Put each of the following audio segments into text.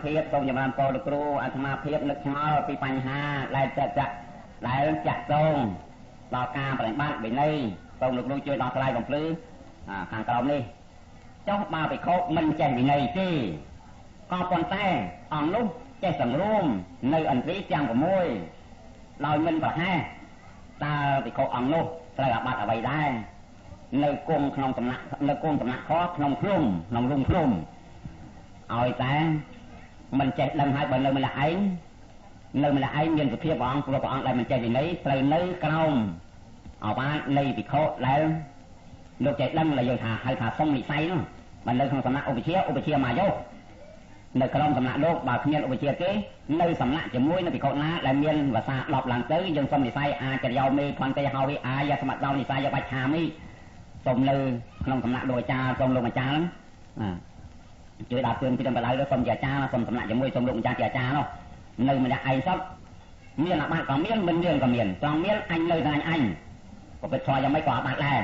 ភាពសូមចម្រើនពរលោកគ្រូអាត្មាភាពនឹកឆ្ងល់ពីបញ្ហាដែលចាក់តងដល់ការប្រតិបត្តិវិន័យសូមលោកគ្រូជួយដោះស្រាយបំភ្លឺខាងក្រោមនេះចុះបើភិក្ខុមិនចេះវិន័យទេក៏ប៉ុន្តែអង្គនោះចេះសង្រួមនៅឥន្ទ្រីទាំង6ដោយមិនប្រហែសតើភិក្ខុអង្គនោះត្រូវអាបត្តិអ្វីដែរនៅគង់ក្នុងសំណាក់ខក្នុងភ្លុំក្នុងរុំភ្លុំឲ្យតែមិនចេះដឹងហើយបើនៅម្នាក់ឯងមានសភាពព្រះអង្គព្រោះព្រះអង្គដែលមិនចេះវិន័យត្រូវនៅក្រោមអបាតនៃភិក្ខុដែលលោកចេះដឹងដែលយើងហៅថាសុំនិស័យនោះបើនៅក្នុងសំណាក់ឧបជាមកយកនៅក្រោមសំណាក់លោកបើគ្មានឧបជាទេនៅសំណាក់ជាមួយនៅភិក្ខុណាដែលមានភាសា10ឡើងទៅយើងសុំនិស័យអាចរិយោមេផន្តេហោវិអាយសមដោនិស័យបច្ឆាមិសូមនៅក្នុងសំណាក់លោកអាចារ្យសូមលោកម្ចាស់ហ្នឹងជួយដាក់ពឿនពីដំបដៅទៅសូមជាអាចារ្យសូមសំណាក់ជាមួយសូមលោកម្ចាស់ជាអាចារ្យនោះនៅម្នាក់ឯងសពមានអាបត្តិក៏មានមិនមានក៏មានត្រង់មានអញនៅតែអញប្រពៃធម៌យ៉ាងម៉េចក៏អាបត្តិដែរ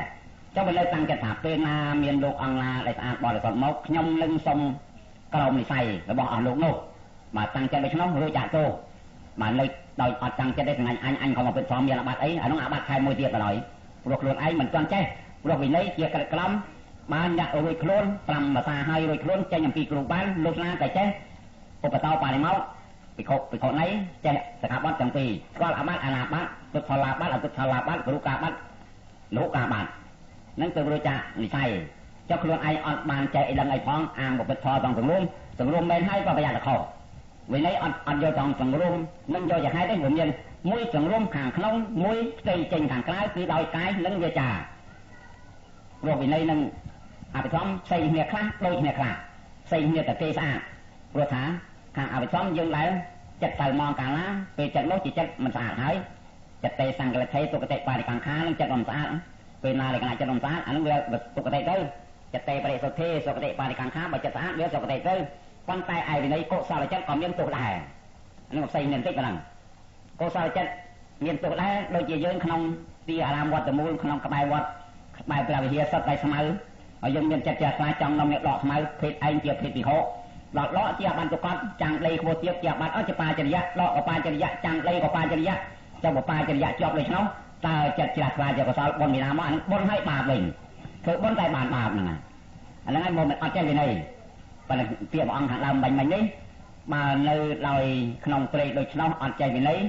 ចុះបើលើតាំងចិត្តថាពេលណាមានលោកអង្គណាដែលស្អាតបរិសុទ្ធមកខ្ញុំនឹងសូមក្រោមនិស័យរបស់អស់លោកនោះមកតាំងចិត្តដូច្នោះរួចចាក់ទោសមកនៅដោយអត់តាំងចិត្តទេថ្ងៃអញក៏មកពិតធម៌មានអាបត្តិអីអានោះអាបត្តិខែមួយទៀតបណ្ដោយព្រោះខ្លួនឯងមិនទាន់ចេះព្រោះវិន័យជាក្រិតក្រំបានដាក់រួចខ្លួន5ភាសាហើយរួចខ្លួនចេញអំពីគ្រូបានលោកណាតែចេះឧបតោបរិមោភិក្ខុណីចេះសិក្ខាបទទាំងពីរស្គាល់អាបត្តិអនាបត្តិទុទ្ធលាបត្តិអទុទ្ធលាបត្តិគ្រូកាបត្តិលោកកាបត្តិនឹងទៅរួចចានិស័យចុះខ្លួនឯងអត់បានចេះអីដឹងអីផងអាងប្រពន្ធធម៌ទាំងសង្រួមមែនហើយក៏ប្រយ័ត្នខុសវិន័យអត់យកទាំងសង្រួមនឹងយកជាហេតុទេវាមានមួយសង្រួមខាងក្នុងមួយផ្ទៃចេញខាងក្រៅគឺដោយកាយនិងវាចាព្រោះវិន័យនឹងអភិធម្មផ្សេងគ្នាខ្លះដូចគ្នាខ្លះផ្សេងគ្នាតែទេស្អាតព្រោះថាខាងអភិធម្មយើងដែលចិត្តទៅមកកាលណាពេលចិត្តនោះជាចិត្តមិនស្អាតហើយចិត្តទេសង្កលិថេទុគតិបារិកាំងខានឹងចិត្តមិនស្អាតពេលណាលក្ខណៈចិត្តមិនស្អាតអានឹងវាទុគតិទៅចិត្តទេបរិសុទ្ធេសុគតិបារិកាំងខាបើចិត្តស្អាតវាសុគតិទៅប៉ុន្តែឯវិន័យកុសលចិត្តក៏មានទោសដែរអានឹងផ្សេងគ្នាបន្តិចប៉ុណ្ណឹងកុសលចិត្តមានទោសដែរដូចជាយើងក្នុងទីអារាមវត្តមូលក្នុងក្បែរវត្តក្បែរព្រះវិហារសិតតែស្មៅហើយយើងមានចិត្តជាខ្លាចចង់នាំអ្នកដកស្មៅភេទឯងជាភេទពិហោដកជាបានប្រកបចាំងដីខ្ពស់ទៀតជាបានអត់ជាបាចរិយៈដកក៏បាចរិយៈចាំងដីក៏បាចរិយៈចាំបាចរិយៈជាប់ដូច្នោះតើចិត្តជ្រះថ្លាជាកុសលបុណ្យមានណាមកអានឹងបុណ្យឲ្យបាបវិញធ្វើបុណ្យតែបានបាបហ្នឹងអាហ្នឹងហើយមកមិនអត់ចេះវិន័យប៉ុន្តែពាក្យព្រះអង្គខាងដើមបាញ់មិញនេះបើនៅដោយក្នុងព្រៃដូច្នោះអត់ចេះវិន័យ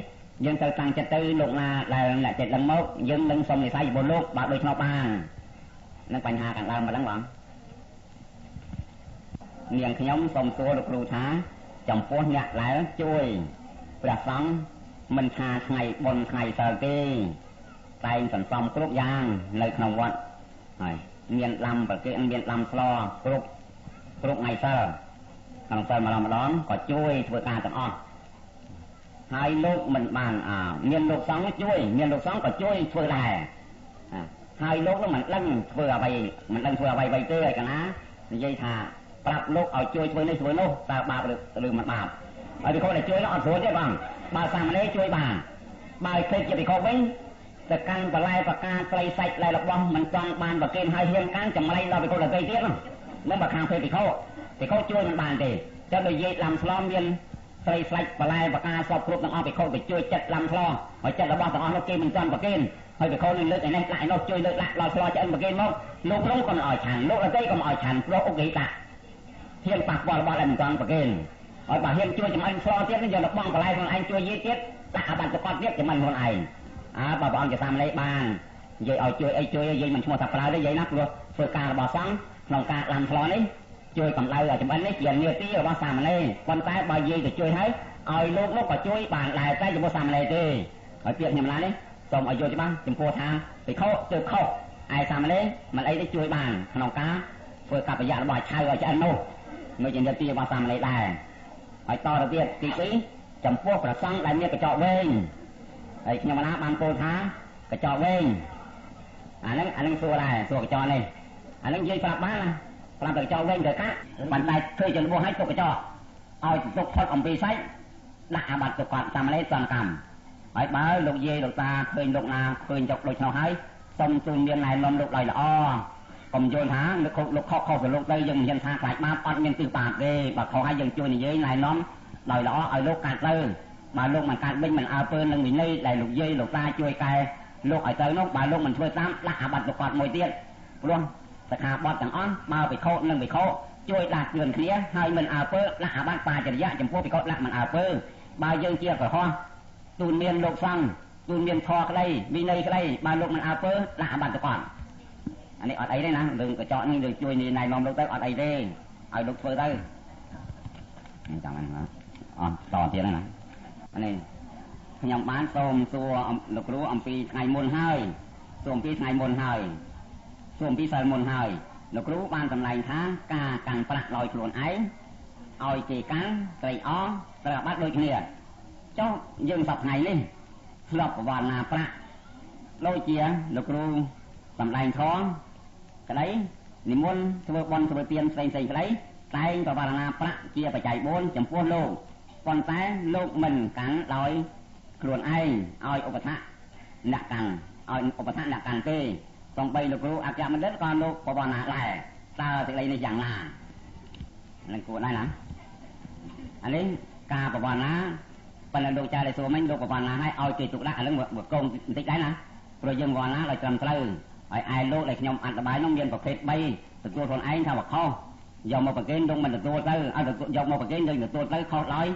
យើងត្រូវតាំងចិត្តទៅលោកណាដែលអ្នកចិត្តដឹងមកយើងនឹងសុំនិស័យជាមួយលោកបើដូច្នោះបាននឹងបញ្ហាខាងដើមម្ដងបងនាងខ្ញុំសូមសួរលោកគ្រូថាចំពោះអ្នកដែលជួយព្រះសង្ឃមិនថាថ្ងៃបុណ្យថ្ងៃសិលទេតែងសន្សំគ្រប់យ៉ាងនៅក្នុងវត្តហើយមានដាំប្រគេមានដាំស្លគ្រប់ថ្ងៃសិលក្នុងសិលម្ដងក៏ជួយធ្វើការទាំងអស់ហើយលោកមិនបានមានលោកសង្ឃជួយមានលោកសង្ឃក៏ជួយធ្វើដែរហើយលោកនោះមិនដឹងធ្វើអ្វីទេហើយកណានិយាយថាប្រាប់លោកឲ្យជួយធ្វើនេះធ្វើនោះតើបាបឬមិនបាបហើយពិខុដែលជួយនោះអត់ស្រួលទេបងបើសាមណេរជួយបានបើឃើញជាពិខុវិញទៅកាន់បលែបកាស្រីសាច់ដែលរបស់មិនចង់បានប្រគេនឲ្យហ៊ានកាន់ចម្លែកដល់ពិខុដទៃទៀតនោះបើខាងភេទពិខុជួយមិនបានទេចាំនិយាយឡាំស្លមមានស្រីស្លាច់បលែបកាសពគ្រប់ទាំងអស់ពិខុទៅជួយចិត្តឡាំស្លហើយចិត្តរបស់ទាំងអស់នោះគេមិនចង់ប្រគេនហើយពិខុនឹងលើកឯនេះដាក់ឯនោះជួយលើកដាក់ដល់ស្លឆ្អិនប្រគេនមកលោកនោះក៏មិនឲ្យឆានលោកអតីក៏មិនឲ្យឆានព្រោះឧបិតាហ៊ានប៉ះពាល់របស់ដែលមិនចង់ប្រគេនហើយបើហ៊ានជួយចំអិនស្លទៀតយកទៅបងបលែខ្លួនឯងជួយយីទៀតដាក់អាបាត់ប្រកបទៀតចំអិនខ្លួនឯងបើព្រះអង្គជាសាមណេរបាននិយាយឲ្យជួយអីជួយយាយមិនឈ្មោះថាប្រើទេយាយណាព្រោះធ្វើការរបស់សង្ឃក្នុងការឡាំស្លនេះជួយកម្ដៅចំអិននេះជានាទីរបស់សាមណេរប៉ុន្តែបើយាយទៅជួយឲ្យលោកនោះក៏ជួយបានដែរតែចំពោះសាមណេរទេហើយពាក្យខ្ញុំណានេះសូមឲ្យយល់ច្បាស់ចំពោះថាពិខុទើបខុសឯសាមណេរមិនអីទេជួយបានក្នុងការធ្វើកប្បយៈរបស់ឆៅឲ្យឆ្អិននោះនៅជានាទីរបស់សាមណេរដែរហើយតទៅទៀតទី2ចំពោះប្រសង់ដែលមានកញ្ចក់វែងហើយខ្ញុំណាបានពោលថាកញ្ចក់វែងអានឹងសួរដែរសួរកញ្ចក់នេះអានឹងនិយាយប្រាប់បានណាប្រាប់តែកញ្ចក់វែងទៅកាត់បានតែធ្វើជារបួសឲ្យទុកកញ្ចក់ឲ្យទុកផុតអំពីសាច់ដាក់អាបត្តិទុកគាត់សាមណេរសន្កម្មហើយបើលោកយាយលោកតាឃើញលោកណាឃើញចុកដូចនោះហើយសូមទូលមានណែនាំលោកឲ្យល្អកុំ ผมโยนหาลูกข้อสรุปได้ยังยันทาขายมาปัดยังตื่นปากเลยบักเขาให้ยังช่วยในยัยนายน้องลอยล้อเอาลูกการเตอร์บาลูกมันการบิ้งมันเอาปืนนั่งมีนี่ได้ลูกยัยลูกตาช่วยกายลูกไอ้เตอร์น้องบาลูกมันช่วยตามละอาบัตลูกกอดมวยเตี้ยรวมสขาบอดต่างอ้อนมาไปโคนั่งไปโคช่วยดักเตือนเคลียร์ให้มันเอาปืนละอาบัตปลาจริยะจำพวกไปโคละมันเอาปืนบายังเจี๊ยบกับห้องตูนเมียนลูกฟังตูนเมียนทอก็ได้มีนี่ก็ได้บาลูกมันเอาปืนละอาบัตลูกกอดอันนี้อดไอ้ได้นะดึงกระจอกนี่ดึงช่วยนี่นายมองลูกเต้อดไอ้ได้เอาลูกเฟื่อได้จังมันนะต่อเทียนนะอันนี้ขยำบ้านส้มซัวลูกรู้อัมพีไงมนให้ส้มพีไงมนให้ส้มพีใส่มนให้ลูกรู้บ้านสำลัยท้ากากันประลอยขลุ่นไอ้เอาเจกันไก่อ้อตระบัดโดยเนี่ยเจ้ายืนสับไงนี่สลับวันนาประลอยเจียลูกรู้สำลัยท้องcái đấy niệm môn thưa bon thưa tiền xây cái đấy tay và bà là pra chia phải chạy bốn chấm phun lô còn tay lô mình cắn lòi luồn ai oi ốp thắt nặng càng oi ốp thắt nặng càng tê còn bây lục lô áp mình đất con lô bà nạ lại ta thì lấy này chẳng là lần của này là anh ấy ca bà nạ phần là đồ cha lại số mình đồ bà nạ hay oi kỳ tục lại là một công tích đấy nè rồi dân bà nạ lại trầm trơ ai lô lại nhom ăn bài nông dân bậc phết bay từตัวคนไอ้ทำบักข้อยอมมาประเคนดงมันtừตัวเต้เอายอมมาประเคนดงtừตัวเต้ข้อร้อย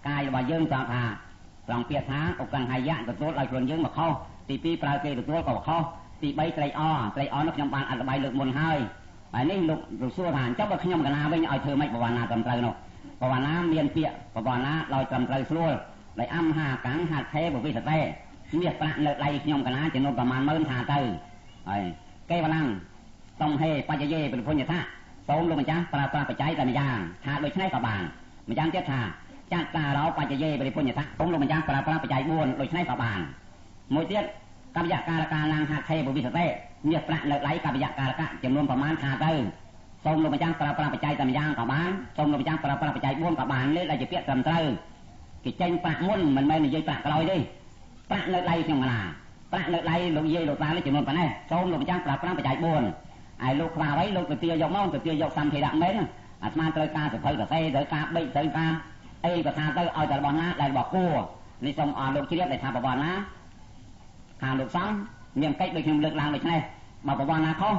กายว่ายื่นสาขาลองเปียท้าอกกันหายะtừตัวลายส่วนยื่นบักข้อตีปีปลายเกtừตัวกับบักข้อตีใบไตรอ้อนักยมบานอันใบเลือกมนให้ไอ้นี่ลูกสู้ฐานเจ้าบักขยมกันนาไปเอาเธอไม่ประวานาจำใจเนาะประวานาเมียนเปียประวานาลอยจำใจสู้เลยอ้ำหากังหาเทบุวิสเต้เมียประเลิกไรขยมกันนาจะนประมาณหมื่นหาเต้แก้วนังต้องให้ปัจจัยเป็นพ้นยาท่าโสมลงมันจ้าปลาปัจจัยแต่ไม่ยางหาโดยใช้กับบางมันจ้างเจ้าท่าจ้าตาเราปัจจัยเป็นพ้นยาท่าโสมลงมันจ้าปลาปัจจัยบ้วนโดยใช้กับบางมวยเตี้ยกับยาการการนางหาเทบุวิสเต้เมียประเลิกไรกับยาการกะจำนวนประมาณหาเต้โสมลงมันจ้าปลาปัจจัยแต่ไม่ยางกับบางโสมลงมันจ้าปลาปัจจัยบ้วนกับบางเลยเราจะเปียกจำเต้กิจเจนปะมุ่นมันไม่ในใจปะกลอยดิปะเลิกไรเพียงมาปะเลิกไรลูกเย่ลูกตาเลยจำนวนปะเนี่ยโสมลงมันจ้าปลาปัจจัยบ้วนไอ้ลูกมาไว้ลูกตัวเตี้ยยกน้องตัวเตี้ยยกซ้ำทีดังเม้นอาตมาเตยกาตัวเตยตัวเตยตัวกาใบเตยกาไอ้ตัวทาเตยเอาแต่บอลนะได้บอกกู้ในสมลูกเชี่ยวได้ทาบอลนะทาลูกซ้ำเมียงเก๊กโดยขยมเลือกลางโดยใช่มาบอลนะเขา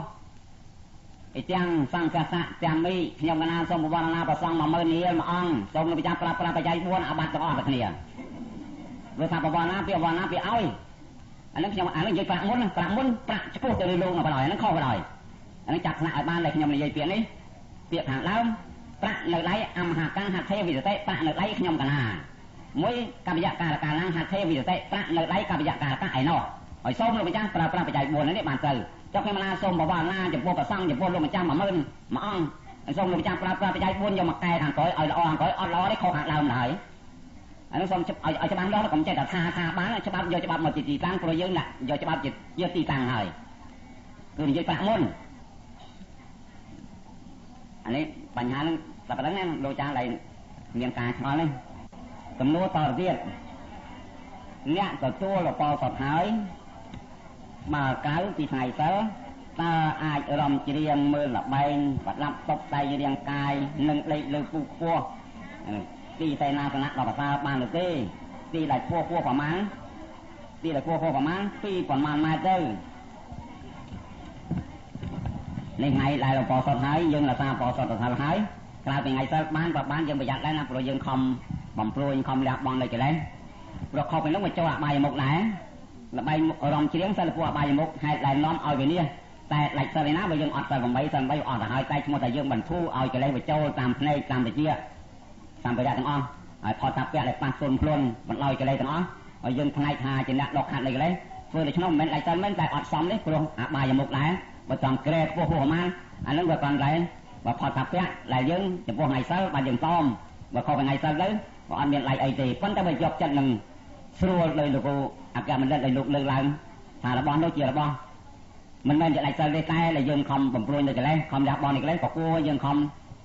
ไอ้เจ้าสร้างกษัตริย์จำมีขยมกันนาสมบอลนะประสังมาเมื่อนี้มาอ่องสมลงไปจ้าปลาไปใจบ้วนอาบัติจะอ่อนแบบนี้เวลาบอลนะเปียบอลนะเปียเอาอันนั้นขยมอันนั้นยัยปลามุนปลาจะกู้จะเลยลงมาไปหน่อยนั้นเข้าไปหน่อยอันนี้จักรนาบ้านเลยขยมในยัยเปียนี้เปียทางแล้วปลาเนื้อไหลอัมหากังหัดเทวิสเตปลาเนื้อไหลขยมกันนามวยกัปยาการนางหัดเทวิสเตปลาเนื้อไหลกัปยาการไอ้นอไอ้ส้มลงไปจ้าปลาไปใจบัวนั่นนี่บานเตอร์เจ้าแค่มาส้มบอกว่าหน้าจะบัวประซังจะบัวลงมาจ้ามาเมินมาอ่องไอ้ส้มลงไปจ้าปลาไปใจบัวยังมาแก่ทางก้อยไอ้ละอ่อนก้อยอ่อนล้อได้เข้าหางเราหน่อยอันนั้นส้มไอ้ฉบับล้อแล้วผมใจแต่ทาบ้านฉบับโยฉบับหมดจีตังตัวเยอะน่ะโยฉบับจีเยอะตีตังหายคือยัยปลามุนอันนี้ปัญหาเรื่องสับปะรดเนี่ยโดยจางอะไรเรียนการช้อนเลยสำนวนต่อเรียนเนี่ยตัวเราพอสอบหายมาเก้าปีไทยเสตาอาจรำเรียงมือหลับใบวัดลำตกใจเรียงกายหนึ่งเลยเลยปูพัวตีใส่นาสนะเราภาษาบ้านหรือตีไหลพัวประมาณตีไหลพัวประมาณตีประมาณมาเจอในไงหลายเราพอสอบหายยังlà saoพอสอบหายกลายเป็นไงซะบ้านยังประหยัดได้นะโปรยังคอมบ่มโปรยังคอมแลบบอลเลยจะเล่นเราเข้าไปแล้วมาเจ้าใบหมกไหนใบรองเชียงใส่พวกใบหมกให้หลายน้อมเอาไปเนี่ยแต่หลายใส่นะไปยังอดใส่ผมใบใส่ใบอดแต่หายใจชั่วโมงแต่ยังบรรทุเอาจะเล่นไปเจ้าตามในตามไปเชี่ยตามไปได้ทั้งอ้อพอทับแกอะไรปาส่วนพลุนมันลอยจะเล่นทั้งอ้อยังทนายทาจะนักดอกขัดเลยก็เล่นเพื่อชั่วโมงมันหลายใส่มันแต่อดซ้อมเลยพลุใบหมกไหนบ่ต้องเกลียดพวกมาอันนั้นว่าก่อนไรว่าพอทับแกหลายยังจะพวกไงเซอร์บางยังต้อมว่าเข้าไปไงเซอร์เลยว่าอันเป็นไรไอตีปั้นจะไปยกจัดหนึ่งสู้เลยลูกอากาศมันเล่นเลยลูกเลยหลังหาละบอลโดยเจียละบอลมันไม่จะไรเซอร์ได้ใกล้เลยยังคอมผมปลุยเลยจะเล่นคอมยักบอลอีกเล่นก็กลัวยังคอม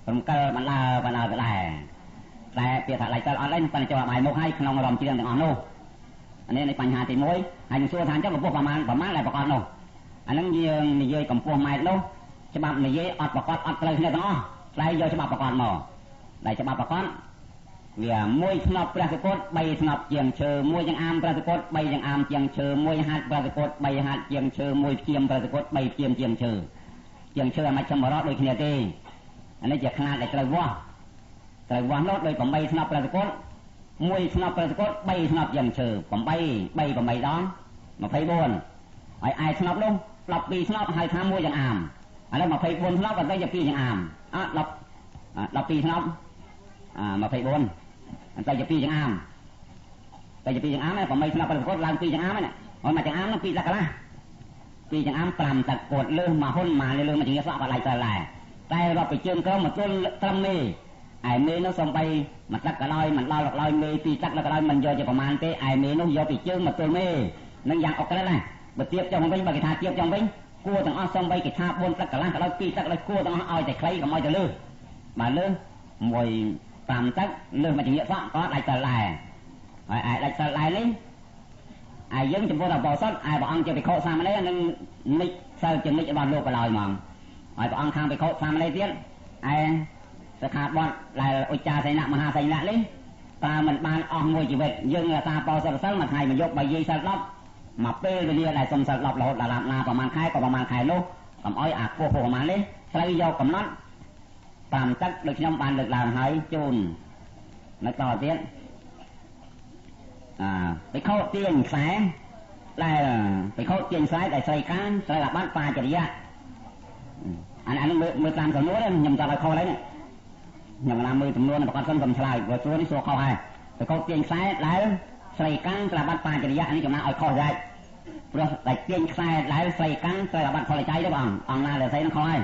ผมเกลมันลามันเอาแต่เปียกไรเซอร์ออนไลน์ปัญจวัคใบมุกให้ขนมรอมเชียงต่างอ่อนโน่อันนี้ในปัญหาตีมวยให้ยังสู้ทานเจ้ากับพวกประมาณอะไรประกอบโน่อันนั้นยังมีเยอะกับพวกไม้โน่ ច្បាប់និយាយអត់ប្រកបអត់ត្រូវគ្នាទាំងអស់តែយកច្បាប់ប្រកបមកតែច្បាប់ប្រកបវាមួយស្នប់ព្រះសកុត3ស្នប់ជាងឈើមួយចង្អាមព្រះសកុត3ចង្អាមជាងឈើមួយហាត់ព្រះសកុត3ហាត់ជាងឈើមួយព្យាមព្រះសកុត3ព្យាមជាងឈើជាងឈើអាមិនចំរត់ដូចគ្នាទេអានេះជាខ្នាតដែលត្រូវវាស់នោះដោយ8ស្នប់ព្រះសកុតមួយស្នប់ព្រះសកុត3ស្នប់ជាងឈើ8ដង24ហើយឯស្នប់នោះ12ស្នប់ហៅថាមួយចង្អាមឥឡូវ24ស្នប់ក៏ទៅជា2ចង្អាម12ស្នប់24ទៅជា2ចង្អាមទៅជា2ចង្អាម8ស្នប់ព្រះសកុតឡើង2ចង្អាមហ្នឹងហើយមួយចង្អាមនោះ2តកន្លះ2ចង្អាម5តកួតលើសមកហ៊ុនមកលើមកជាសក់បាត់ដៃទៅតែរាប់ពីជើងក្រមមកទល់ត្រឹមនេះឯមេនោះសំបីមកទឹកក៏ដោយមិនដល់ក៏ដោយមេ2ទឹកក៏ដោយមិនយកជាប្រមាណទេឯមេនោះយកពីជើងមកទល់មេនឹងយ៉ាងអុកក្រឹតណាបើទៀបចុងវិញបើគេថាទៀបចុងវិញគួរទាំងអស់សំបីគេថា4ទឹកកន្លះក៏ដោយ2ទឹកក៏ដោយគួរទាំងអស់ឲ្យតែខ្លីកុំឲ្យទៅលើបើលើ5ទឹកលើមកជាសក់ក៏ដាច់ទៅដែរហើយឯដាច់ទៅដែរនេះឯយើងចំពោះដល់បោសុតឯព្រះអង្គជាភិក្ខុសាមណេរនឹងនិចសិលជានិចរបស់លោកក៏ដោយហ្មងហើយព្រះអង្គខាងភិក្ខុសាមណេរទៀតឯសិក្ខាបទដែលឧច្ចាសីណៈមហាសីណៈនេះតើមិនបានអស់មួយជីវិតយើងរក្សាបោសុតសិលមួយថ្ងៃមួយយប់បើយាយសិល10មកពេលវេលាដែលសុំសិល10រហូតដល់ណាប្រហែលខែក៏ប្រហែលខែនោះកុំអោយអាពោះប្រហែលនេះត្រូវយកកំណត់5ទឹកដូចខ្ញុំបានលើកឡើងហើយជូននៅតទៀតបិក្ខុទាញខ្សែដែលបិក្ខុទាញខ្សែដែលស្រីកានត្រូវអាបត្តិបាចរិយៈអានេះមើលតាមសំណួរខ្ញុំចង់ឲ្យខុសហើយខ្ញុំណាមើលចំនួនប្រកាសសំឆ្លើយព្រោះសួរនេះសួរខុសហើយបិក្ខុទាញខ្សែដែលស្រីកានត្រូវអាបត្តិបាចរិយៈនេះចំណាឲ្យខុសដែរព្រោះតែទាញខ្សែដែលស្រីកានត្រូវអាបត្តិផលចៃទេបងអង្គណាដែលស្រីនឹងខុសហើយ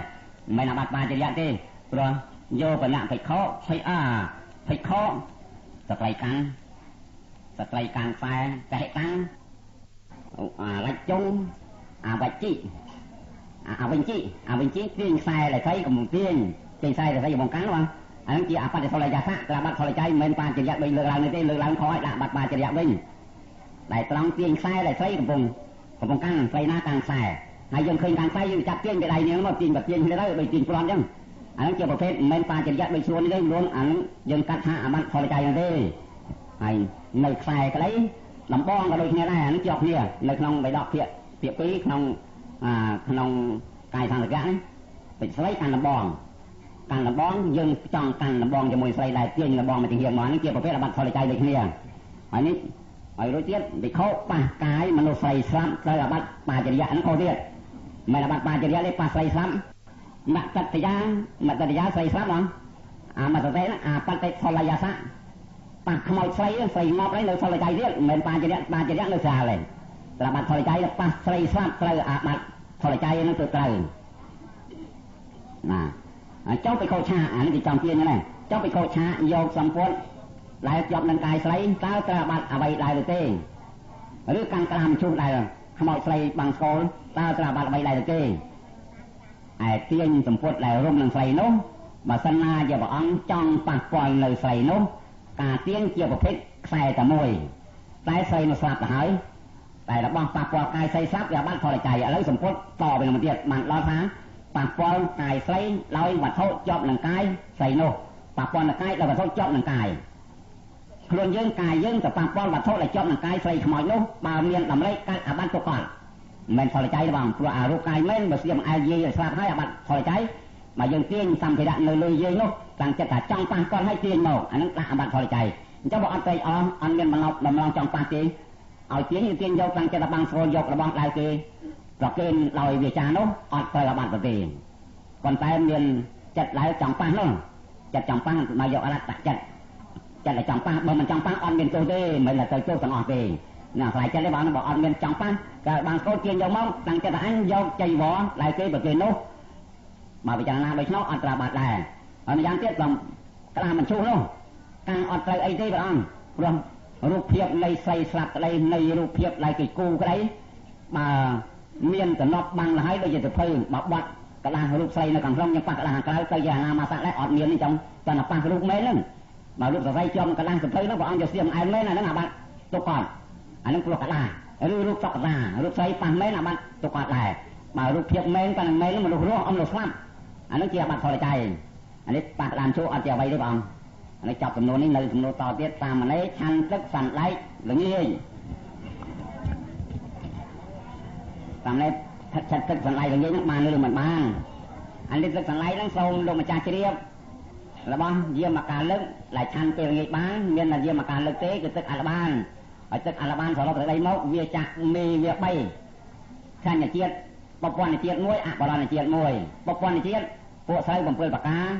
មិនមែនអាបត្តិបាចរិយៈទេព្រោះយកបណៈបិក្ខុភ័យបិក្ខុស្ត្រីកានខ្សែកហិកាំងលច្ចុងអវជ្ជិអវិញ្ជិទាញខ្សែដែលស្រីកំពុងទាញខ្សែដែលស្រីកំពុងកាន់បងអានឹងជាអបត្តិផលយាសៈត្រូវបាត់ផលចៃមិនមែនបាចរិយៈដូចលើកឡើងនេះទេលើកឡើងខុសឲ្យដាក់បាត់បាចរិយៈវិញដែលត្រង់ទាញខ្សែដែលស្រីកំពុងកាន់ស្រីណាកាន់ខ្សែហើយយើងឃើញកាន់ខ្សែយើងចាប់ទាញពីដៃនាងមកទាញទៅដូចទាញប្លន់អញ្ចឹងអានឹងជាប្រភេទមិនមែនបាចរិយៈដូចស្រួលនេះទេluônអានឹងយើងកាត់ថាអបត្តិផលចៃហ្នឹងទេហើយនៅខ្សែក្តីដំបងក៏ដូចគ្នាដែរអានេះជាប់គ្នានៅក្នុងបៃដកភាគ2ក្នុងកាយសង្កៈនេះពេជ្រស្រីកាន់ដំបងយើងចង់កាន់ដំបងជាមួយស្រីដែលទាញដំបងមកជាហៀងមកនេះជាប្រភេទអបត្តិផលចៃដូចគ្នាហើយនេះហើយរួចទៀតវិខោប៉ះកាយមនុស្សស្រីស្លាប់ត្រូវអបត្តិបាចរិយៈហ្នឹងខុសទៀតមិនអបត្តិបាចរិយៈទេប៉ះស្រីស្លាប់មតតយាស្រីស្លាប់ហ៎អាមតតេអាបត្តិផលយាសៈប៉ះខ្មោចស្រីងាប់ហើយនៅផលចៃទៀតមិនមែនបាចរិយៈនៅស្រាលទេត្រូវបាត់ផលចៃប៉ះស្រីស្លាប់ត្រូវអាបាត់ផលចៃនឹងទៅត្រូវណាចុះไปខោឆាអានេះគេចំទាញហ្នឹងចុះไปខោឆាយកសម្ពុតដែលជាប់នឹងកាយស្រីតើត្រូវបាត់អ្វីដែរទេឬកាន់ក្រាមជុះដែរខ្មោចស្រីបាំងស្គលតើត្រូវបាត់អ្វីដែរទេឯទាញសម្ពុតដែលរុំនឹងស្រីនោះបើសិនណាជាព្រះអង្គចង់ប៉ះពាល់នៅស្រីនោះការទាញជាប្រភេទខ្សែតែមួយតែស្រីនោះស្លាប់ទៅហើយតែរបស់ប៉ះពាល់កាយស្រីស្លាប់វាបាត់ផលចៃឥឡូវសម្ពុតតទៅនឹងទៀតបានដល់ថាប៉ះពាល់កាយស្រីដោយវត្ថុជាប់នឹងកាយស្រីនោះប៉ះពាល់នឹងកាយដោយវត្ថុជាប់នឹងកាយខ្លួនយើងកាយយើងទៅប៉ះពាល់វត្ថុដែលជាប់នឹងកាយស្រីខ្មោចនោះបើមានតម្រៃកាត់អាបត្តិទុកគាត់មិនមែនផលចៃទេបងព្រោះអារូបកាយមែនបើស្ទាមអាយយាយស្លាប់ហើយអាបត្តិផលចៃបើយើងទាញសម្ភារៈនៅលើយាយនោះតាំងចិត្តថាចង់ប៉ះគាត់ឲ្យទាញមកអានឹងដាក់អាបត្តិផលចៃអញ្ចឹងបើអត់ទៅអត់មានដំណងចង់ប៉ះទេឲ្យទាញយកតាំងចិត្តថាបាំងស្រួលយករបស់ដៅគេប្រគេនដោយវាចានោះអត់ត្រូវអាបត្តិទេប៉ុន្តែមានចិត្តឡើងចង់ប៉ះនោះចិត្តចង់ប៉ះមកយកអរតចិត្តតែចង់ប៉ះបើមិនចង់ប៉ះអត់មានទោសទេមិនlàទៅទោសទាំងអស់ទេណាខ្លាចចិត្តទេបងបើអត់មានចង់ប៉ះក៏បានស្គាល់ទាញយកមកតាំងចិត្តថាអញយកចៃវរដែលគេប្រគេននោះបើពិចារណាដូច្នោះអត់ត្រូវបាត់ដែរហើយម្យ៉ាងទៀតបងក្រាមិនឈូសនោះកាំងអត់ត្រូវអីទេព្រះអង្គព្រោះរូបភាពនៃស្រីស្លាប់ក្តីនៃរូបភាពដែលគេគូក្តីបើមានតំណប់បាំងទៅហើយដូចជាទៅភើបើបាត់កដាស់រូបស្រីនៅខាងក្នុងយើងប៉ះកដាស់ខាងក្រៅទៅយ៉ាងណាមកសាក់ដែរអត់មានទេចង់តែប៉ះរូបមែនហ្នឹងបើរូបស្រីជាប់កដាស់ទៅភើនោះព្រះអង្គយកស្ទាមឯមែនអាហ្នឹងអាបាត់ទុកគាត់អាហ្នឹងព្រោះកដាស់ឬរូបសក្តារូបស្រីប៉ះមែនអាបាត់ទុកគាត់ដែរ mà lúc thiệp men còn men mà lúc rúa ông lúc lắm anh nó chia bạc thôi chạy anh ấy bạc làm chỗ anh chia bay đấy bằng anh ấy chọc tầm nôn này tầm nôn to tiết ta mà lấy chăn tức sẵn lấy là như tầm này thật tức sẵn lấy là như nước bàn nữa mình bàn anh ấy tức sẵn lấy nó sâu luôn mà cha chia điệp là bao diêm mà cả lực lại chăn tiền nghịch bán nên là diêm mà cả lực tế cái tức Alaban ở tức Alaban sau đó tới đây mốc việc chặt mì việc bay sang nhà chiết bọc quan nhà chiết muối bảo là nhà chiết muối bọc quan nhà chiết bộ xây bằng phơi bạc cá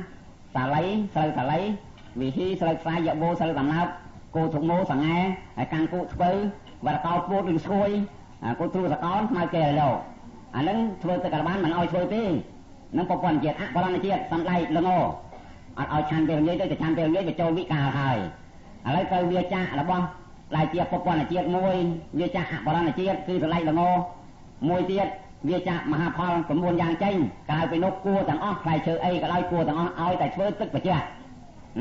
xả lấy vì khi xây dạo vô xây làm nào cô thuộc mô sáng nghe càng cô phơi và là cao cô đừng xuôi cô tru là có mai kề đâu nó phơi tức Alaban mình oi phơi tí nó bọc quan chiết bảo là nhà chiết xăm lấy lưng ôเอาชันเปลี่ยนเยอะจะชันเปลี่ยนเยอะจะโจวิกาหายอะไรก็เวียจ่าละบ้องลายเจี๊ยบปปอนเจี๊ยบมวยเวียจ่าบอลเจี๊ยบคืออะไรละโง่มวยเจี๊ยบเวียจ่ามหาพรสมบูรณ์ยางเจงกลายเป็นนกกัวต่างอ้อใครเชื่อไอ้ก็ไล่กัวต่างอ้อเอาแต่เชื่อตึกไปเจ้า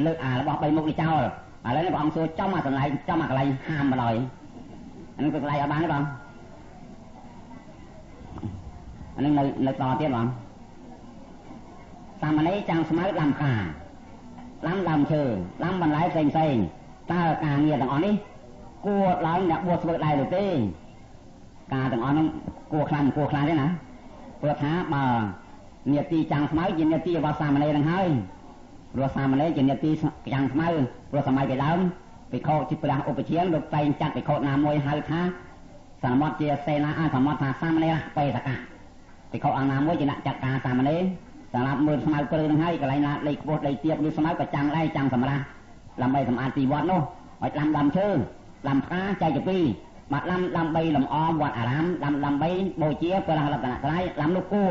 เลือกละบ้องไปมุกในเจ้าอะไรนี่บ้องซัวเจ้ามาสันไลเจ้ามาอะไรห้ามมาเลยอันนี้ก็อะไรเอาบ้างได้บ้องอันนี้ในต่อเตี้ยบ้องตามมาในจังสมัยลำขาลำเชื่อลำบรรลัยเซ็งตาการเงียต่างอ่อนนี่กลัวเราเนี่ยบวชสวดได้หรือเปล่าการต่างอ่อนนั้นกลัวคลานได้นะเปิดท้ามาเนี่ยตีจังสมัยยินเนี่ยตีวาสามาเลยทั้งให้รัวสามาเลยยินเนี่ยตีจังสมัยรัวสมัยไปแล้วไปโคจิปราอุปเชียงดกไตจัดไปโคน้ำมวยหายท้าสามารถเจียเซนาสามารถทาสามาเลยไปสักกะไปโคน้ำมวยจินจัดการสามาเลยสำหรับมือสมัยเกลือให้กับไรนะเลยโคตรเลยเตียบดูสมัยกับจังไรจังสำราลำใบสำอาตีวัดโน่ลำเชื่อลำพ้าใจจะปีมาลำใบลำออมวัดอารามลำใบโบเจี๊ยบเวลาลำตะไคร้ลำลูกกู้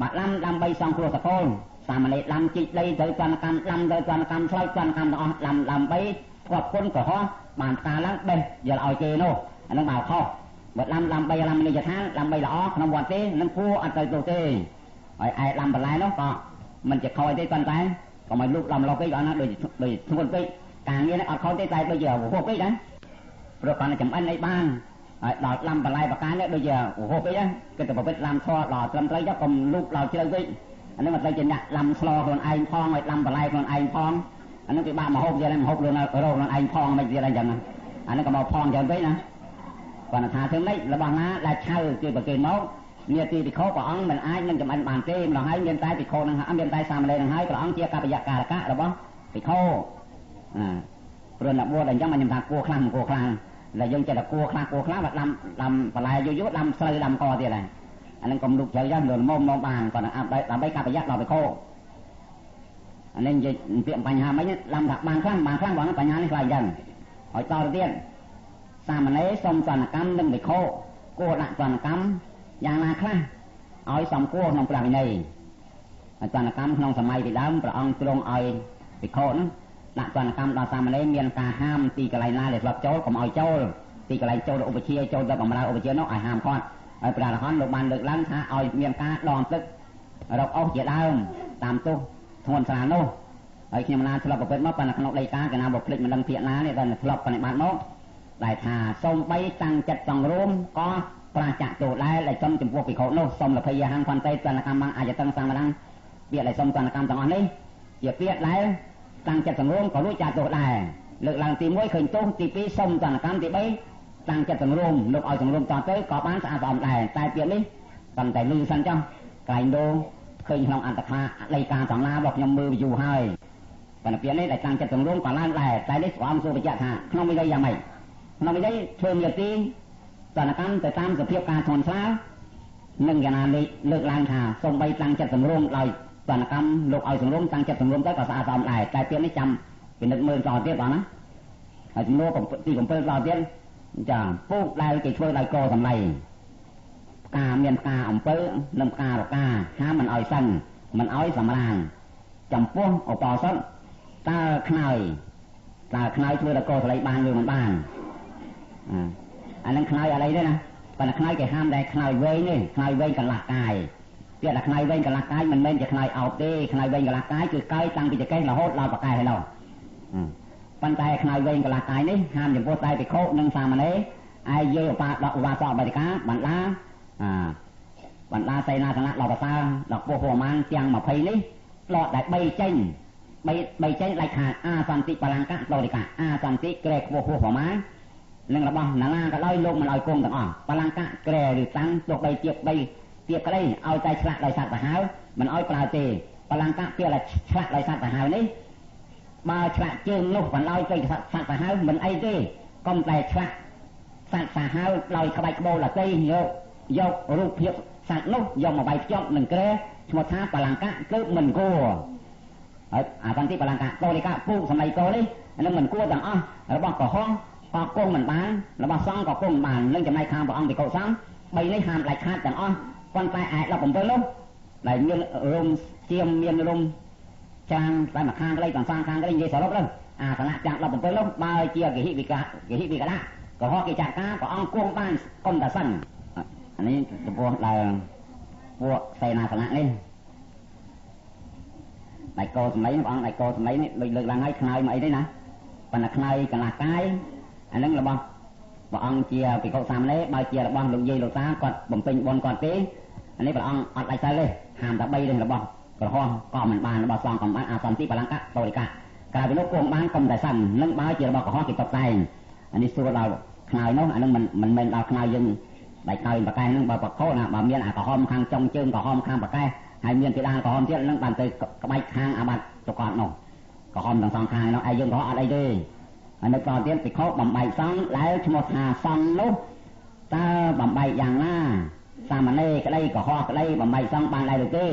มาลำใบซองครัวสะโคนสามเณรลำจิตเลยเดินจวนกรรมลำเดินจวนกรรมช่วยจวนกรรมต่อลำใบขอบคนกับเขาบานตาลังเบอย่าเอาเจโน่อันนั้นบ่าวข้อเบิดลำใบลำในจะท้าลำใบละอ้อน้ำวันเต้น้ำกู้อันเตยตัวเต้ไอ้ลำบรรลัยเนาะก็มันจะคอยได้ตอนใจก็ไม่ลุกลำเราไปก่อนนะโดยทุกคนไปcàng như nó ở khâu tới tay bây giờ của hộp ấy đấy rồi còn là chấm ăn ấy ban đọt làm bả lai bả cá nữa bây giờ của hộp ấy đấy cái tụi biết làm kho đọt làm tới giấc cùng lúc lò chơi với anh nó mà tay chân làm kho còn ai phong rồi làm bả lai còn ai phong anh nó cái ba mà hộp giờ này mà hộp luôn ở đâu là ai phong bây giờ là chẳng anh nó còn màu phong cho anh biết nè còn là thà thêm đấy là bằng á là chơi chơi bả chơi máu nhiều thì khó bỏ ống mình ai nên chấm ăn bàn tê mà hai miền tay thì khô năng miền tay sao mà lên hai cái ống chia cà bây giờ cà là cá rồi bó thì khô rồi là vua là giống mà nhầm thằng cua khăn là dân chơi là cua khăn và làm và lại vô làm sơi làm co thì này anh em còn lục chơi ra rồi mông bàn còn làm bay cà bây giờ là phải khô anh nên tiệm bánh hà mấy làm thật bàn khăn bọn nó bánh hà này phải dần hỏi to đầu tiên sao mà lấy xong toàn là cắm đừng bị khô cua lại toàn là cắmอย่างนาคละเอาสองกู้น้องปลาไปในตอนนักกรรมน้องสมัยไปแล้วพระองค์ตรงเอาไปโค่นนักตอนนักกรรมเราสามเณรเมียนกาห้ามตีกระไรนาเลยรับโจลก็เอาโจลตีกระไรโจลอุปเชียโจลจะกำลังอุปเชียน้องไอห้ามคอนไอปลาละครลูกบานเลือกล้างท้าเอาเมียนกาลองตึกเราเอาเจียดาวตามตู้ทวนสารโน่ไอขี้มันนาสลับกับเป็นมะปนขนมเลยกากับนาบกพลิกมันดังเพียนาเนี่ยตอนสลับกันในบ้านโน่ได้ทาส่งไปตั้งจัดต้องร่วมก็ปราจักตัวได้เลยจำจำพวกปีโคโน่สมหลับพยาหังควันเตยตอนนักกรรมบางอาจจะตั้งสร้างมาดังเปียอะไรสมตอนนักกรรมต่างอันนี้เปียเปียไรตั้งจัดสังร่วมก็รู้จักตัวได้เลือกหลังตีมวยขึ้นตุ้งตีปีสมตอนนักกรรมตีไปตั้งจัดสังร่วมลูกเอาสังร่วมต่อเตยก่อบ้านสะอาดอมได้ตายเปียนี้ตั้งแต่ลือสันจังไก่โดเคยลองอันตรายรายการสองลาบอกยมมืออยู่ให้แต่เปียนี้ได้ตั้งจัดสังร่วมก่อนล้านได้ตายได้สวมสู้ไปจัดหาน้องไม่ได้ยังไงน้องไม่ได้เชิญอย่างตีตอนนักกรรมแต่ตามกับเพียบการทนซ้าหนึ่งอย่างนั้นเลิกล้างขาส่งไปตั้งจัดสังร่วมลอยตอนนักกรรมลูกเอาสังร่วมตั้งจัดสังร่วมได้ก็สะอาดอมได้กลายเปียนี้จำเป็น100,000ต่อเทียบก่อนนะไอ้สังร่วมของตีของเปิ้ลต่อเทียบจะปุ๊บได้กี่ช่วยได้โกทำไรกาเมียนกาอมเปิ้ลน้ำกาหรอกกาห้ามันอ้อยสั้นมันอ้อยสำรางจำพวกอปอซ้อนตาขนายช่วยได้โกทำไรบ้านอยู่มันบ้านอันนั้นขนายอะไรด้วยนะแต่ขนายแกห้ามได้ขนายเว้ยนี่ขนายเว้ยกับหลักกายเกี่ยวกับขนายเว้ยกับหลักกายมันไม่จะขนายเอาเต้ขนายเว้ยกับหลักกายคือใกล้ตั้งไปจะใกล้เราโหดเราปากกายให้เราปัญจัยขนายเว้ยกับหลักกายนี่ห้ามอย่างพวกใจไปโคนึ่งสามอันนี้ไอเยี่ยวปลาดอกวาสอบใบกาบันล้า បណ្ដាសេនាសនៈដល់ប្រសើរដល់ពោះប្រមាណទាំង20នេះដកតែ3ចេញ3ចេញដាច់ខាតអាសន្តិបលង្កៈតរិកៈអាសន្តិក្រែខ្ពស់ប្រមាណនឹងរបស់ណានាក៏ដោយលោកមិនឲ្យគង់ទាំងអស់បលង្កៈក្រែឬតាំងទោះបីទៀតក្តីឲ្យតែឆ្លាក់ដោយសត្វសាហាវមិនឲ្យប្រើទេបលង្កៈពេលតែឆ្លាក់ដោយសត្វសាហាវនេះបើឆ្លាក់ជើងនោះបណ្ដោយទៅសត្វសាហាវមិនអីទេកុំតែឆ្លាក់សត្វសាហាវដោយក្បាច់ក្បូរដតីយករូបភាពសត្វនោះយកមកបាយភ្ជាប់នឹងក្រែឈ្មោះថាបលង្កៈគឺមិនគួរហើយអាសន្តិបលង្កៈតរិកៈពូកសម្ដីកោនេះនឹងមិនគួរទាំងអស់របស់កុហកក៏គង់មិនបានរបស់សង្ឃក៏គង់មិនបាននឹងចំណែកខាងព្រះអង្គភិក្ខុសង្ឃ3នេះហាមដាច់ខាតទាំងអស់ប៉ុន្តែឯ17នោះដែលមានរោមជាមមានរោមចាងតែមកខាងក្តីទាំងសងខាងក្តីនិយាយសរុបទៅអាសនៈទាំង17នោះបើជាគិហិវិកៈកុហកកិច្ចការព្រះអង្គគង់បានកុំតែសិនអានេះចំពោះដែលពួកសេនាសនៈនេះដៃកោសម្លេងព្រះអង្គដៃកោសម្លេងនេះលើកឡើងឲ្យខ្នើយមកអីទេណាប៉ុន្តែខ្នើយកន្លះកាយអានឹងរបស់ព្រះអង្គជាភិក្ខុសាមណេរបើជារបស់លោកយាយលោកតាគាត់បំពេញបុណ្យគាត់ទេអានេះព្រះអង្គអត់ដាច់ទៅទេហាមតែ3រឿងរបស់ក្រហមក៏មិនបានរបស់សង្ឃក៏មិនបានអាសន្តិបលង្កៈតរិកៈក្រៅពីនោះគង់បានកុំតែសិននឹងបើជារបស់ក្រហមគេតបតែងអានេះសួរដល់ខ្នើយនោះអានឹងមិនមែនដល់ខ្នើយយើងដៃខ្នើយបកែនឹងបើប្រកោណាបើមានអាក្រហមខាងចុងជើងក្រហមខាងបកែហើយមានពីដានក្រហមទៀតនឹងបានទៅក្បាច់ខាងអាបត្តិទៅគាត់នោះក្រហមទាំងសងខាងនោះឯយើងក៏អត់អីទេហើយនៅក្រោយទៀតភិក្ខុបំបែកសង្ឃដែលឈ្មោះថាសង្ឃនោះតើបំបែកយ៉ាងណាសាមណេរក្តីកុហកក្តីបំបែកសង្ឃបានដែរឬទេ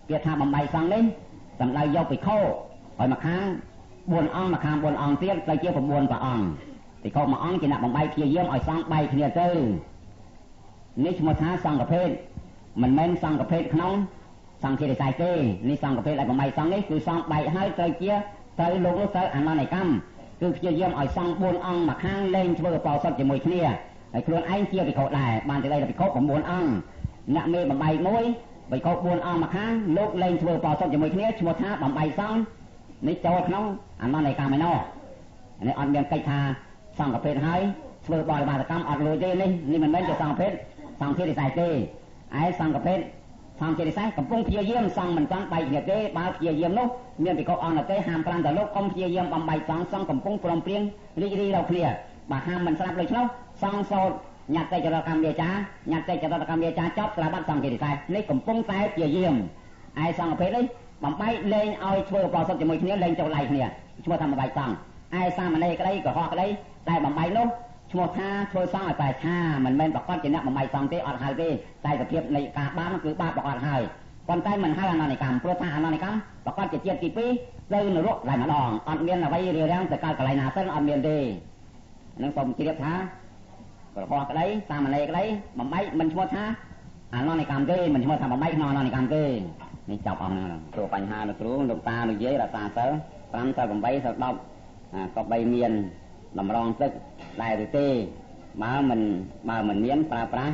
ពាក្យថាបំបែកសង្ឃនេះសំដៅយកភិក្ខុឲ្យមកខាង4អង្គមកខាង4អង្គទៀតទៅជា9ព្រះអង្គភិក្ខុមួយអង្គជាអ្នកបំបែកព្យាយាមឲ្យសង្ឃបែកគ្នាទៅនេះឈ្មោះថាសង្ឃភេទមិនមែនសង្ឃភេទក្នុងសង្ឃារិស័យទេនេះសង្ឃភេទដែលបំបែកសង្ឃនេះគឺសង្ឃបែកហើយទៅលោកនោះទៅអនន្តកម្មគឺព្យាយាមឲ្យសង្ឃ4អង្គមកខាងលែងធ្វើអបោសុតជាមួយគ្នាហើយខ្លួនឯងជាភិក្ខុដែរបានទៅដល់ភិក្ខុ9អង្គអ្នកមេបំបែកមួយភិក្ខុ4អង្គមកខាងលោកលែងធ្វើអបោសុតជាមួយគ្នាឈ្មោះថាបំបែកសង្ឃនេះចូលក្នុងអនន្តកម្មឯណោះនេះអត់មានកិច្ចថាសង្ឃភេទហើយធ្វើបរិបាតកម្មអត់លួចទេនេះមិនមែនជាសង្ឃភេទសង្ឃារិស័យទេឯសង្ឃភេទសង្ឃារិស័យកំពុងព្យាយាមសង្ឃមិនចង់បែកគ្នាទេបើព្យាយាមនោះមានភិក្ខុអង្គទេហាម5តលោកកុំព្យាយាមបំបែកសង្ឃកំពុងព្រមព្រៀងរីករាយដល់គ្នាបើហាមមិនស្រាប់ដូចនោះសង្ឃសោតញត្តិចរកម្មវាចាញត្តិចរកម្មវាចាចប់ស្លាបាត់សង្ឃារិស័យនេះកំពុងតែព្យាយាមឯសង្ឃភេទនេះបំបែកលែងឲ្យធ្វើអបោសុតជាមួយគ្នាលែងចូលឡៃគ្នាឈ្មោះថាបំបែកសង្ឃឯសាមណេរក្តីកុហកក្តីតែបំបែកនោះឈ្មោះថាធ្វើសង្ឃឲ្យតែឆាមិនមែនប្រកាសជាអ្នកបំបែកសង្ឃទេអត់ហើយទេតែសភាពនៃការបាបគឺបាបប្រកាសហើយប៉ុន្តែមិនហើយអនន្តកម្មព្រោះថាអនន្តកម្មប្រកាសជាជាតិទី2ទៅនរកតែម្ដងអត់មានអ្វីរារាំងទៅកើតកន្លែងណាសិនអត់មានទេនឹងសូមជ្រាបថាប្រកបក្តីសាមណេរក្តីបំបែកមិនឈ្មោះថាអនន្តកម្មទេមិនឈ្មោះថាបំបែកក្នុងអនន្តកម្មទេនេះចាប់អស់ហ្នឹងព្រោះបញ្ហាលោកគ្រូលោកតានិយាយរក្សាសិល5ទៅ8ទៅ10ក៏បីមានតម្រងទឹកដែរឬទេបើមិនមានប្រើប្រាស់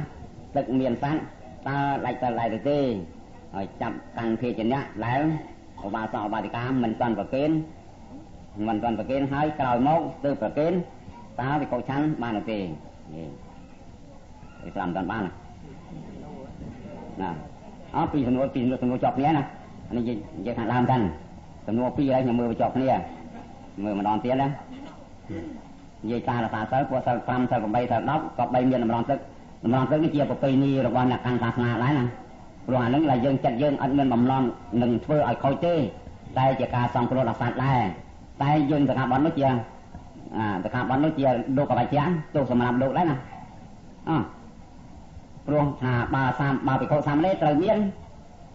ទឹកមានសัตว์តើដាច់ទៅដែរឬទេហើយចាប់កាន់ភេជ្ជៈឡើងឧបាសកឧបាសិកាមិនទាន់ប្រគេនហើយក្រោយមកទៅប្រគេនតើវិកោឆាន់បានឬទេនេះ5តាន់បានណាអត់ពីសំណួរជាប់គ្នាណានេះនិយាយខាងដើមតាន់សំណួរ2ហើយខ្ញុំមើលបញ្ចប់គ្នាមើលម្ដងទៀតណានិយាយការរក្សាសិលពួកសិល5សិល8សិល10ក៏បីមានតម្រងទឹកនេះជាប្រពៃណីរបស់អ្នកកាន់សាសនាដែរណាព្រោះអានឹងដែលយើងចិត្តយើងអត់មានបំណងនឹងធ្វើឲ្យខូចទេតែជាការសង្គ្រោះដល់សត្វដែរតែយើងសកម្មបន់នោះជាលោកបច្ចៈទោះសម្រាប់លោកដែរណាព្រោះថាបើភិក្ខុសាមណេរត្រូវមាន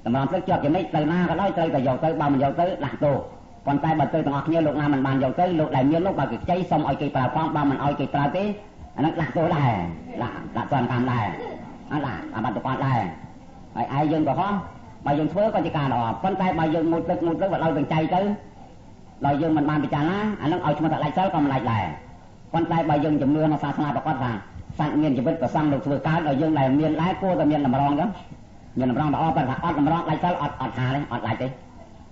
តម្រងទឹកជាប់ចំណិចទៅណាក៏ដោយត្រូវតែយកទៅបើមិនយកទៅដាក់ទោសប៉ុន្តែបើទៅទាំងអស់គ្នាលោកណាមិនបានយកទៅលោកដែលមាននោះបើគេខ្ចីសុំឲ្យគេប្រើផងបើមិនឲ្យគេប្រើទេអានោះដាក់ទោសដែរដាក់ទណ្ឌកម្មដែរអត់ដាក់អាបត្តិគាត់ដែរហើយឯងយើងក៏ហោះបើយើងធ្វើក៏ជាការល្អប៉ុន្តែបើយើងងូតទឹកបើឲ្យទាំងចៃទៅដល់យើងមិនបានពិចារណាអានោះឲ្យឈ្មោះថាដាច់សិលក៏មិនដាច់ដែរប៉ុន្តែបើយើងជំនឿក្នុងសាសនាប្រកបថាសត្វមានជីវិតប្រសង់លោកធ្វើកើតឲ្យយើងដែលមានដែរគួរតែមានតម្រងចឹងមានតម្រងល្អប៉ុន្តែអត់តម្រងដាច់សិលអត់ហាទេអត់ដាច់ទេ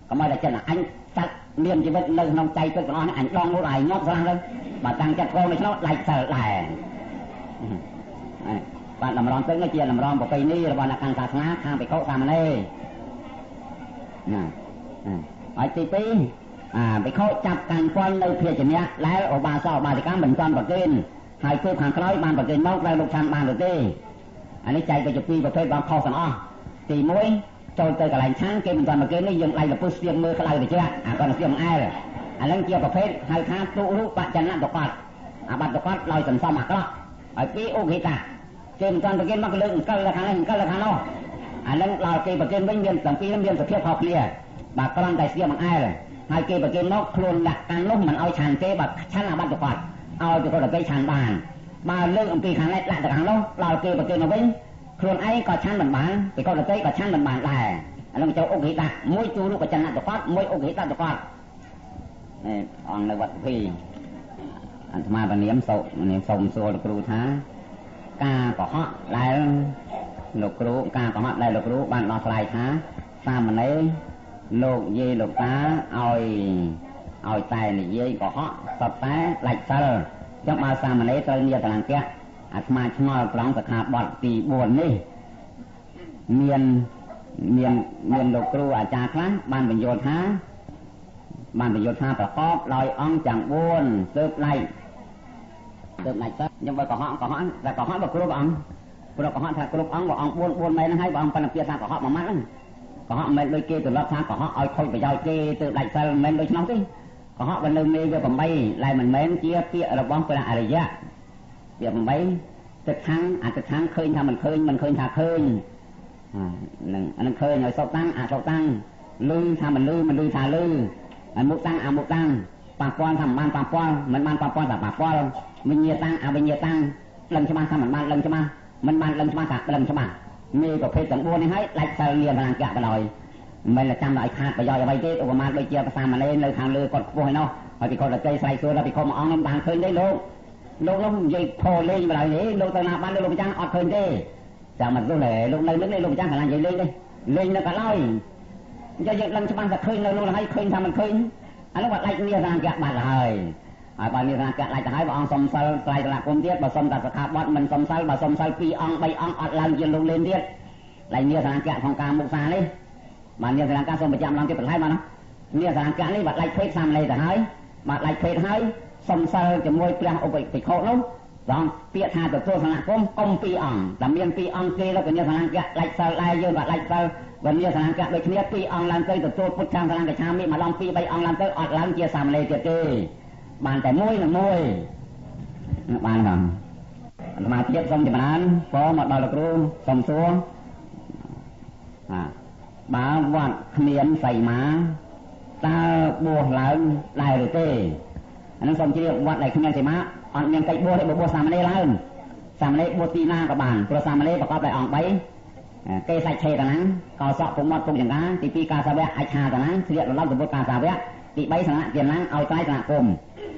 កុំឲ្យតែចិត្តអញសត្វមានជីវិតនៅក្នុងចៃទឹកទាំងអស់នេះអញដងនោះឲ្យញាប់ស្រាំទៅបើតាំងចិត្តកូននៅក្នុងដាច់សិលដែរ bạn làm rong tới ngay chia làm rong của cây ni là bọn là càng sạt ngã càng bị khổ làm này ở tí tí bị khổ chặt càng quan nơi phía trên nhá lái ở bà sau bà thì cá mình con bạc kênh hai cô hàng khói ban bạc kênh móc ra lục sàn ban được đi anh ấy chạy cái chụp pi và phê bằng kho sẵn o thì mỗi trôi tới cả lạnh sáng kia mình toàn bạc kênh nó dừng lại là phơi xiêm mưa khai được chưa còn là xiêm ai rồi anh ấy chia và phê hai tháng tụ lúc bạn chân nặng độc quạt bạn độc quạt lòi tầm sau mặt đó ở cái ô ghế cả kia mình toàn bạc kênh mắc lưng cân là kháng này cân là kháng đâu anh ấy lòi kia bạc kênh bên miền tầm kia miền tầm kia học nè bà con tại xiêm bằng ai rồi hai kia bạc kênh nó luôn đặt ăn lúc mình ao chàn kia bạc chăn là bạn độc quạt ao thì có là cây chàn bàn mà lưng ông kỳ kháng này lại được kháng đâu lòi kia bạc kênh nó vĩnh luôn ấy có chăn bằng bán thì có là cây có chăn bằng bán là anh ấy cho ô ghế ta mỗi chú lúc có chăn nặng độc quạt mỗi ô ghế ta độc quạt on là vật gì anh mà và niệm sông xô được ru thá ca của họ lại lục ru ca của họ lại lục ru bạn nó lại thá ta mà lấy lục gì lục tá oi tài này dây của họ sập tá lại sờ trong bao xa mà lấy tới nhiều thằng kia anh mà ngồi trong sạc hạ bọt thì buồn đi miền lục ru ở cha khác ban bình vô thá bạn phải dồn pha và khóp lòi ong chẳng buồn tớp lại tất nhưng mà có họ là có họ và cướp ong rồi có họ thà cướp ong và ong buồn mấy nó hay và ong phần kia sang có họ mà mắt có họ mấy đôi kia từ lớp sang có họ oi thôi phải giao kia từ lại sao mấy đôi nóng đi có họ bên nơi mê về bằng bay lại mình mấy chia kia là bom phải làอะไรvậy việc bằng bay thực thắng khơi thà mình khơi thà khơi anh khơi rồi sau tăng lư thà mình lư thà lư anh một tăng bà quan thầm ban bà quan mình ban bà quan là bà quan mình nhiều tăng mình nhiều tăng lần cho ban thầm mình ban lần cho ban mình ban lần cho ban cả lần cho ban như có phê tận buôn này hết lại sao liền là cả bà rồi mình là trăm lại khát bây giờ là bay tết ở mà bây giờ sao mà lên nơi hàng lừa còn vui nó hoặc thì còn là cây xoay xưa là bị không mà ông bàn khơi đấy luôn lúc dây thô lên mà lại đấy lúc tao nào ban lúc trang ọt khơi đi sao mà du lệ lúc này nước này lúc trang phải làm gì lên nó cả lôi do vậy lần cho ban khơi nơi luôn là hay khơi thầm mình khơi anh nói lại như rằng các bạn lời bao nhiêu rằng các lại hai bọn sông sal lại là công tiết và sông đặt sạc bọn mình sông sal và sông sal pi ong bay ong ọt lần dần luôn lên tiết lại như rằng các phòng cam một xa đấy mà như rằng các sông bị chạm lòng cái phần hai mà nó như rằng các này bạn lại phết xăm này là hai bạn lại phết hai sông sal cho môi kia ông bị khổ lắm rằng tiết hà từ tôi rằng công pi ong là miền pi ong kia là cái như rằng các lại sal lại như bạn lại salวันนี้สถานการณ์แบบนี้ปีออนไลน์เตยตัวพุทธทางสถานการณ์ชามีมาลองปีไปออนไลน์เตยออดล้างเจียสามเลยเจียเจ้บานแต่มวยบานครับมาเทียบสมจิตนั้นพอมาดาวครูสมซัวบ้าวัดเขียนใส่ม้าตาบัวหลังลายหรือเต้อันนั้นสมจิตวัดไหนเขียนใส่ม้าอ่อนยังไก่บัวได้บัวสามเลยแล้วสามเลยบัวตีหน้ากับบานตัวสามเลยประกอบได้อ่อนไปcây sạch chè tao nắng có sọ cũng mọt cũng chẳng cá thì pi cà sa vẽ ai cha tao nắng thực hiện là lót từ bột cà sa vẽ thì bay sang tiền nắng ao trái sang cùng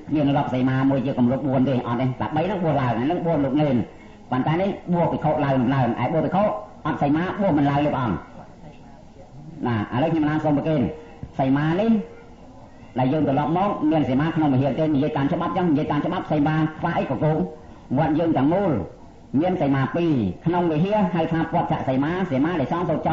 nhưng lọc dày mà môi chưa cầm lục buồn đi ở đây đặt bay nó buồn lại nó buồn lục lên bàn tay đấy buồn bị khâu lại ai buồn bị khâu ăn dày má buồn mình lại lục ỏng nè ở đây nhưng mà làm xong một kênh dày má đấy là dùng từ lọc móc nguyên dày má không mà hiện trên dây tàn cho bắp trong dây tàn cho bắp dày má phải của cô vận dương chẳng mưu មានសៃម៉ា2ក្នុងវិហារហៅថាពតចសៃម៉ាសៃម៉ាដែលសងសូច